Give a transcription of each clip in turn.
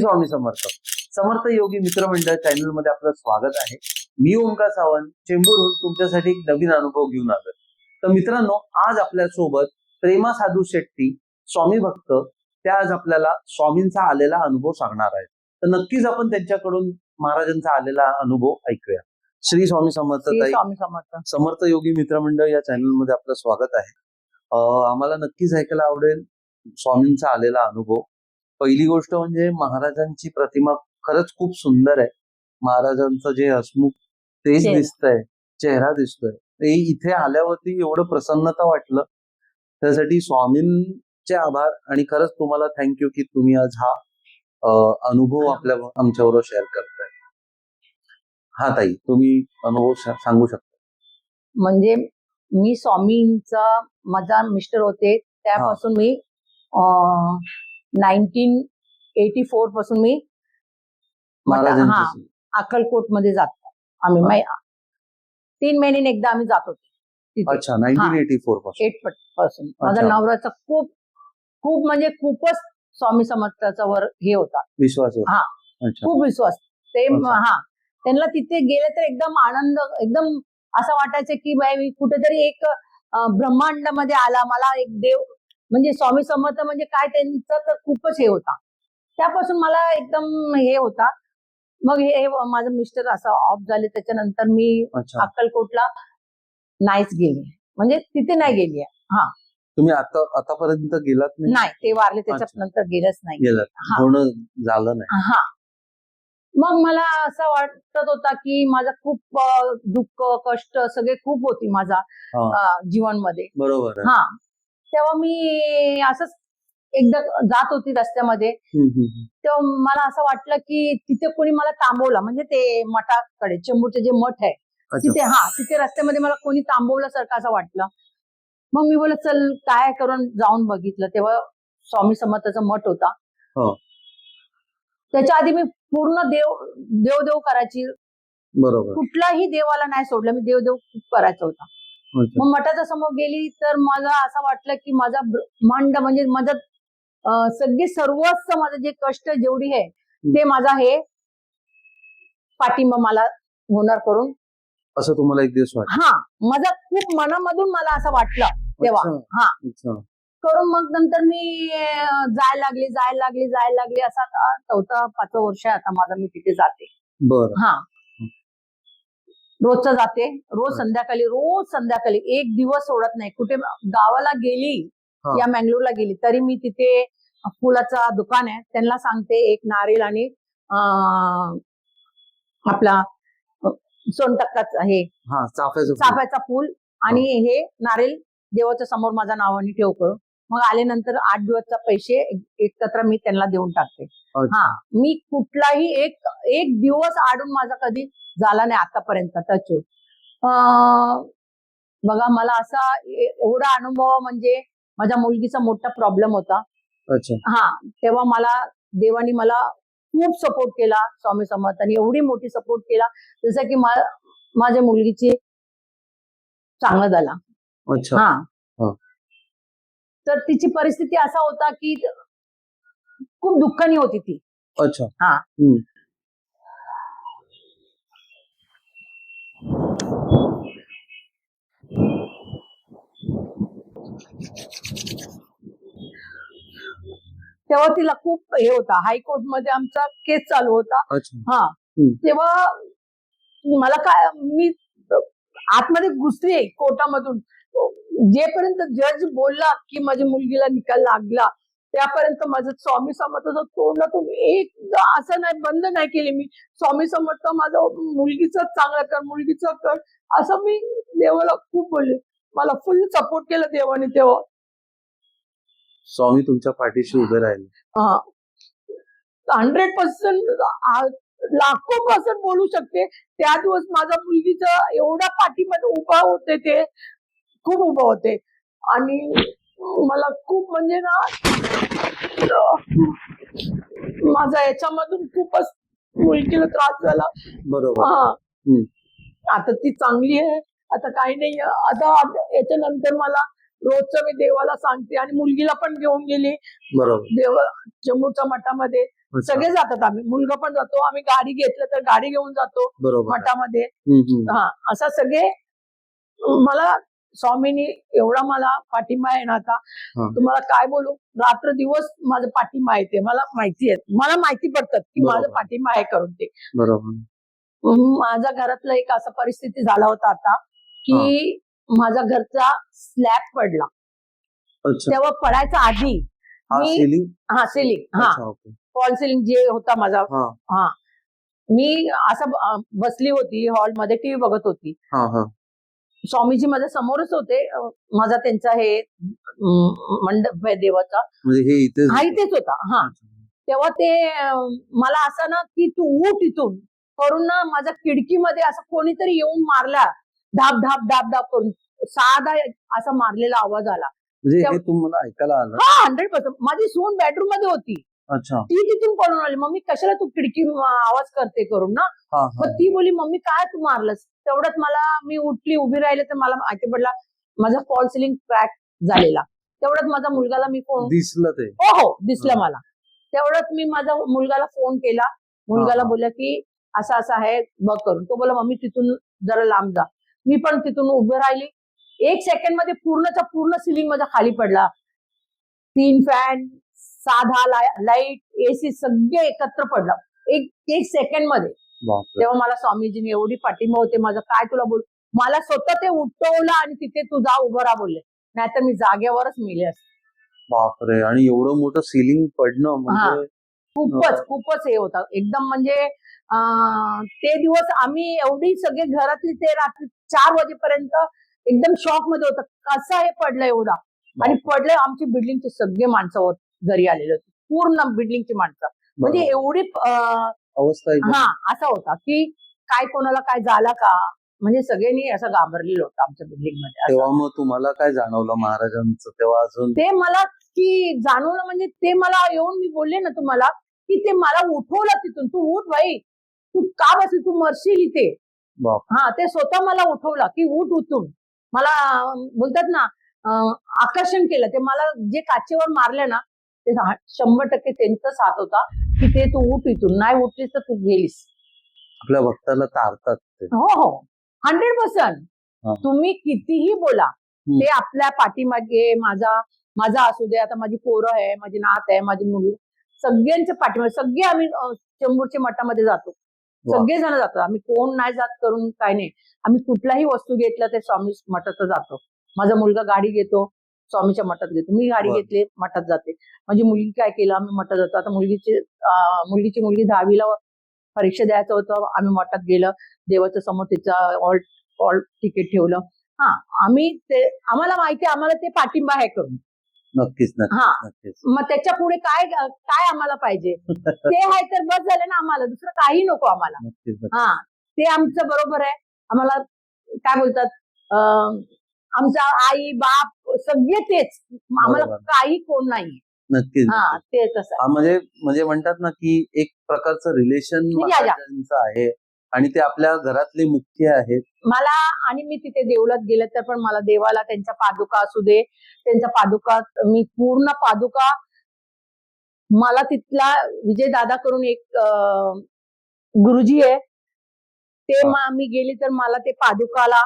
स्वामी समर्थ समर्थ योगी मित्रमंडळ चॅनल मध्ये आपलं स्वागत आहे. मी ओंकार सावंत चेंबूरहून तुमच्यासाठी एक नवीन अनुभव घेऊन आलो. तर मित्रांनो, आज आपल्या सोबत प्रेमा साधू शेट्टी स्वामी भक्त त्या आज आपल्याला स्वामींचा आलेला अनुभव सांगणार आहेत. तर नक्कीच आपण त्यांच्याकडून महाराजांचा आलेला अनुभव ऐकूया. श्री स्वामी समर्थ ताई. स्वामी समर्थ. समर्थ योगी मित्रमंडळ या चॅनल मध्ये आपलं स्वागत आहे. आम्हाला नक्कीच ऐकायला आवडेल स्वामींचा आलेला अनुभव. पहिली गोष्ट म्हणजे महाराजांची प्रतिमा खरंच खूप सुंदर आहे. महाराजांचं जे हसमुख तेज दिसतंय, चेहरा दिसतोय, ते इथे आल्यावरती एवढं प्रसन्नता वाटलं. त्यासाठी स्वामींचे आभार आणि खरंच तुम्हाला थँक्यू की तुम्ही आज हा अनुभव आमच्याबरोबर शेअर करताय. हा ताई, तुम्ही अनुभव सांगू शकता? म्हणजे मी स्वामींचा माझा मिस्टर होते त्यापासून मी 1984 पासून मी अक्कलकोट मध्ये जातो. आम्ही 3 महिन्याने एकदा आम्ही जात होतो. अच्छा, 1984 पासून माझा नवऱ्याचा खूप खूप म्हणजे खूपच स्वामी समर्थाचा वर हे होता, विश्वास. खूप विश्वास. ते त्यांना तिथे गेले तर एकदम आनंद, एकदम असं वाटायचं की बाई मी कुठेतरी एक ब्रह्मांडामध्ये आला. मला एक देव म्हणजे स्वामी समर्थ म्हणजे काय त्यांचं तर खूपच हे होता. त्यापासून मला एकदम हे होता. मग हे माझं मिस्टर असं ऑफ झाले त्याच्यानंतर मी अक्कलकोटला नाहीच गेली, म्हणजे तिथे नाही गेली. तुम्ही आतापर्यंत गेलात नाही? ते वारले त्याच्यानंतर गेलंच नाही, झालं नाही. मग मला असं वाटत होता की माझा खूप दुःख कष्ट सगळे खूप होती माझा जीवनमध्ये. बरोबर. तेव्हा मी असंच एकदा जात होती रस्त्यामध्ये, तेव्हा मला असं वाटलं की तिथे कोणी मला थांबवलं, म्हणजे ते मठाकडे चेंबूरचे जे मठ आहे तिथे तिथे रस्त्यामध्ये मला कोणी थांबवल्यासारखं असं वाटलं. मग मी बोल चल काय करून जाऊन बघितलं. तेव्हा स्वामी समर्थाचा मठ होता. त्याच्या आधी मी पूर्ण देव करायची. बरोबर. कुठलाही देवाला नाही सोडलं, मी देव करायचं होता. मग मठाच्या समोर गेली तर मला असं वाटलं की माझा ब्रह्मांड म्हणजे माझं सगळे सर्वस्व माझं जे कष्ट जेवढी आहे ते माझा हे पाठिंबा मला होणार करून असं तुम्हाला एक दिवस वाटलं? माझा खूप मनामधून मला असं वाटलं तेव्हा. करून मग नंतर मी जायला लागली. असं आता 4-5 वर्ष आहे आता माझं, मी तिथे जाते. रोजचं जाते, रोज संध्याकाळी एक दिवस सोडत नाही. कुठे गावाला गेली या मंगळूरला गेली तरी मी तिथे फुलाचा दुकान आहे, त्यांना सांगते एक नारळ आणि आपला सोनटक्काचा हे चाफ्याचा फुल आणि हे नारळ देवाच्या समोर माझ्या नावाने ठेव करून. मग आल्यानंतर 8 दिवसचा पैसे एकत्र मी त्यांना देऊन टाकते. मी कुठलाही एक दिवस आडून माझा कधी झाला नाही आतापर्यंत. टच बघा, मला असा एवढा अनुभव म्हणजे माझ्या मुलगीचा मोठा प्रॉब्लेम होता. तेव्हा मला देवानी मला खूप सपोर्ट केला. स्वामी समर्थांनी एवढी मोठी सपोर्ट केला जसं की माझ्या मुलगीची चांगलं झाला. तर तिची परिस्थिती असा होता की खूप दुःखानी होती ती. तेव्हा तिला खूप हे होता, हायकोर्ट मध्ये आमचा केस चालू होता. तेव्हा मला काय, मी आतमध्ये घुसली कोर्टामधून. जेपर्यंत जज बोलला की माझ्या मुलगीला निकाल लागला त्यापर्यंत माझं स्वामी समर्थाचं तोंडातून एकदा असं नाही बंद नाही केली मी. स्वामी समर्थ माझं मुलगीचं चांगलं कर, मुलगीचं कर, असं मी देवाला खूप बोलले. मला फुल सपोर्ट केला देवाने. तेव्हा स्वामी तुमच्या पाठीशी उभे राहिले. 100% लाखो % बोलू शकते. त्या दिवस माझ्या मुलगीचा एवढा पाठीमध्ये उभा होते, ते खूप उभा होते. आणि मला खूप म्हणजे ना माझा याच्यामधून खूपच मुलगीला त्रास झाला. बरोबर. आता ती चांगली आहे, आता काही नाही. आता याच्यानंतर मला रोजचं मी देवाला सांगते आणि मुलगीला पण घेऊन गेली. बरोबर. देवा चेंबूरच्या मठामध्ये अच्छा. सगळे जातात, आम्ही मुलगा पण जातो, आम्ही गाडी घेतलं तर गाडी घेऊन जातो बरोबर आहे. मठामध्ये. हम्म, हम्म. हा, असा सगळे मला स्वामींनी एवढा मला पाठिंबा आहे ना आता, हा. तुम्हाला काय बोलू, रात्र दिवस माझं पाठिंबा आहे ते मला माहिती आहे, मला माहिती पडतात की बरोबर. माझं पाठिंबा आहे करून ते. बरोबर. माझ्या घरातलं एक असा परिस्थिती झाला होता आता की माझा घरचा स्लॅब पडला, अच्छा. तेव्हा पडायच्या आधी हा मी सिलिंग. सिलिंग, हा अच्छा, ओके. फॉल सिलिंग जे होता माझा, हा हा, मी असं बसली होती हॉलमध्ये, टीव्ही बघत होती, हा हा स्वामीजी माझ्या समोरच होते. माझा त्यांचा हे मंडप आहे देवाचा, म्हणजे हे इथेच हा होतं. इथेच होता. हा, अच्छा. तेव्हा ते मला असं ना की तू उठ इथून करून ना, माझ्या खिडकीमध्ये असं कोणीतरी येऊन मारला, धाप धाप धाप धाप करून, साधा असा मारलेला आवाज आला. म्हणजे हे तुम्हाला ऐकायला आलं? हा, 100%. माझी सून बेडरूम मध्ये होती, अच्छा. ती तिथून पळून आली, मम्मी कशाला तू खिडकी आवाज करते करून ना. हा मग हा ती बोली, मम्मी काय तू मारलंस. तेवढ्यात मला, मी उठली उभी राहिले तर मला माहिती पडला माझा फॉल सिलिंग क्रॅक झालेला. तेवढ्यात माझ्या मुलगाला मी फोन, दिसलं ते? हो हो दिसलं हा. मला. तेवढ्यात मी माझ्या मुलगाला फोन केला, मुलगाला हा. बोलला की असं असं आहे बघ करून. तो बोला, मम्मी तिथून जरा लांब जा. मी पण तिथून उभे राहिली, 1 सेकंड मध्ये पूर्णच्या पूर्ण सिलिंग माझ्या खाली पडला. 3 फॅन, साधा लाईट, एसी सगळे एकत्र पडलं एक सेकंड मध्ये. बापरे. तेव्हा मला स्वामीजीने एवढी पाठिंबा होते माझं, काय तुला बोल, मला स्वतः ते उठवलं आणि तिथे तू जा उभं राहा बोलले, नाहीतर मी जागेवरच मेले असते. बापरे. आणि एवढं मोठं सिलिंग पडणं म्हणजे खूपच हे होतं एकदम. म्हणजे ते दिवस आम्ही एवढी सगळे घरातली ते रात्री 4 वाजेपर्यंत एकदम शॉक मध्ये होतं, कसं हे पडलं एवढा. आणि पडले, आमची बिल्डिंगचे सगळे माणसं घरी आलेले होते, पूर्ण बिल्डिंगची माणसं. म्हणजे एवढी अवस्था एकदम. हा, असा होता की काय कोणाला काय झालं का, म्हणजे सगळ्यांनी असं घाबरलेलं होतं आमच्या बिल्डिंग मध्ये असं. तेव्हा मग तुम्हाला काय जाणवलं महाराजांचं तेव्हा अजून? ते मला की जाणवलं, म्हणजे ते मला येऊन, मी बोलले ना तुम्हाला की ते मला उठवलं तिथून, तू उठ भाई, तू का बसली, तू मरशील इथे. बापरे. हा, ते स्वतः मला उठवलं की उठ उठून. मला बोलतात ना आकर्षण केलं, ते मला जे काचेवर मारलं ना, ते 100% त्यांचाच हात होता की ते तू उठ इथून, नाही उठलीस तर तू गेलीस. आपल्या भक्ताला तारतात ते. हो हो, 100%. हा. तुम्ही कितीही बोला, ते आपल्या पाठीमागे, माझा असू दे, आता माझी पोरं आहे, माझी नात आहे, माझी मुली, सगळ्यांच्या पाठीमागे, सगळे आम्ही चेंबूरच्या मठामध्ये जातो, सगळेजण जातो आम्ही, कोण नाही जात करून काय नाही. आम्ही कुठलाही वस्तू घेतला ते स्वामी मठात जातो. माझा मुलगा गाडी घेतो, स्वामीच्या मठात घेतो, मी गाडी घेतली मठात जाते. माझी मुलगी काय केलं, आम्ही मठात जातो. आता मुलगीची मुलगी 10वीला परीक्षा द्यायचं होतं, आम्ही मठात गेलं, देवाच्या समोर तिचा ऑल तिकीट ठेवलं. हा, आम्हाला माहिती आहे, आम्हाला ते पाठिंबा आहे करून. नक्कीच हा. नक्कीच. मग त्याच्या पुढे काय आम्हाला पाहिजे, ते आहे तर बस झालं ना, आम्हाला दुसरं काही नको आम्हाला. नक्कीच. हा, ते आमचं बरोबर आहे. आम्हाला काय बोलतात, आमचा आई बाप सगळे तेच, आम्हाला काही कोण नाही. नक्कीच. हा, तेच असं. म्हणजे म्हणतात ना की एक प्रकारचं रिलेशन महाराजांचं आहे आणि ते आपल्या घरातले मुख्य आहेत. मला, आणि मी तिथे देवळात गेलं तर पण मला देवाला त्यांच्या पादुका असू दे, त्यांच्या पादुका, मी पूर्ण पादुका, मला तिथला विजय दादा करून एक गुरुजी आहे, ते मी गेली तर मला ते पादुकाला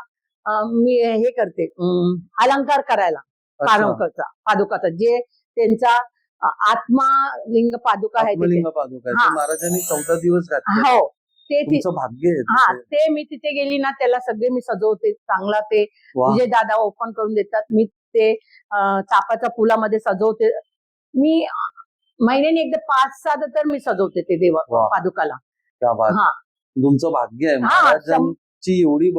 मी हे करते, अलंकार करायला पादुकाचा, जे त्यांचा आत्मा लिंग पादुका आहे, महाराजांनी 14 दिवस घातले. हो, ते तुमचं भाग्य आहे. हा, ते मी तिथे गेली ना, त्याला सगळे मी सजवते चांगला, ते विजय दादा ओपन करून देतात, मी ते चापाच्या फुलामध्ये सजवते. मी महिन्याने एकदा 5-6 तर मी सजवते ते देवा पादुकाला. हा, तुमचं भाग्य आहे. महाराजांची एवढी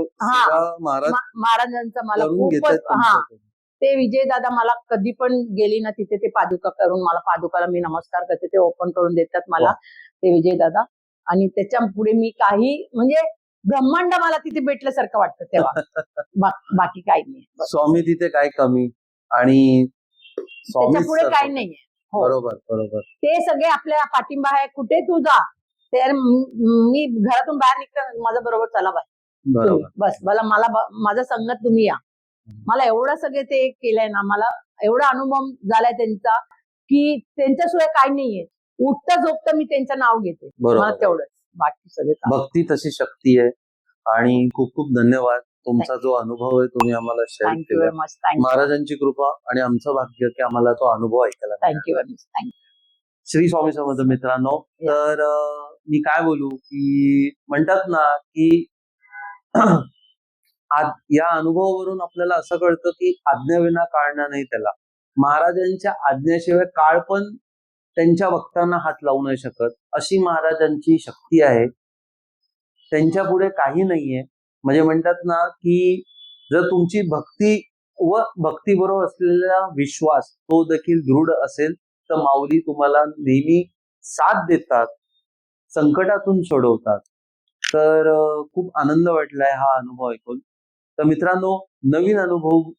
महाराजांचा मला खूपच. ते विजय दादा मला कधी पण गेली ना तिथे, ते पादुका करून, मला पादुकाला मी नमस्कार करते, ते ओपन करून देतात मला ते विजय दादा. आणि त्याच्या पुढे मी काही, म्हणजे ब्रह्मांड मला तिथे भेटल्यासारखं वाटतं तेव्हा. बाकी काही नाही. स्वामी तिथे काय कमी, आणि त्याच्या पुढे काही नाहीये. बरोबर बरोबर. ते सगळे आपल्या पाठिंबा आहे, कुठे तू जा, तर मी घरातून बाहेर निघता माझ्या बरोबर चला बाय, बस मला माझा संगत तुम्ही या. मला एवढं सगळे ते केलंय ना, मला एवढा अनुभव झालाय त्यांचा की त्यांच्याशिवाय काही नाहीये. उठता झोपता मी त्यांचं नाव घेते. मला बरोबर. तेवढंच, बाकी सगळे काम. भक्ती तशी शक्ती आहे. आणि खूप खूप धन्यवाद. तुमचा जो अनुभव आहे तुम्ही आम्हाला शेअर थँक्यू केला. Very much. थँक्यू महाराजांची कृपा आणि आमचं भाग्य की आम्हाला तो अनुभव ऐकायला मिळाला. Thank you very much. Thank you. Shri Swami Samarth मित्रांनो. Yeah. तर मी काय बोलू की म्हणतात ना की या अनुभवावरून आपल्याला असं कळतं की आज्ञाविना काळना नाही त्याला. महाराजांच्या आज्ञेशिवाय काळ पण त्यांच्या भक्तांना हात लावू नाही शकत, अशी महाराजांची शक्ती आहे. त्यांच्या पुढे काही नाहीये. म्हणजे म्हणतात ना की जर तुमची भक्ती व भक्तीबरोबर असलेला विश्वास तो देखील दृढ असेल तर माऊली तुम्हाला नेहमी साथ देतात, संकटातून सोडवतात. तर खूप आनंद वाटलाय हा अनुभव ऐकून. तर मित्रांनो, नवीन अनुभव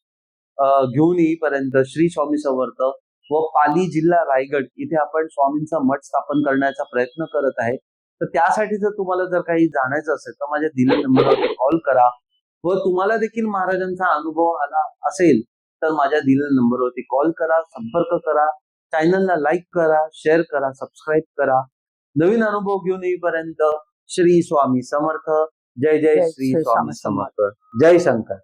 घेऊन येईपर्यंत श्री स्वामी समर्थ व पाली जिल्हा रायगड इथे आपण स्वामींचा मठ स्थापन करण्याचा प्रयत्न करत आहे. तर त्यासाठी जर तुम्हाला जर काही जाणायचं असेल तर माझ्या दिलेल्या नंबरवर कॉल करा. व तुम्हाला देखील महाराजांचा अनुभव आला असेल तर माझ्या दिलेल्या नंबरवरती कॉल करा, संपर्क करा, चॅनलला लाईक करा, शेअर करा, सबस्क्राईब करा. नवीन अनुभव घेऊन येईपर्यंत श्री स्वामी समर्थ. जय जय श्री स्वामी समर्थ. जय शंकर.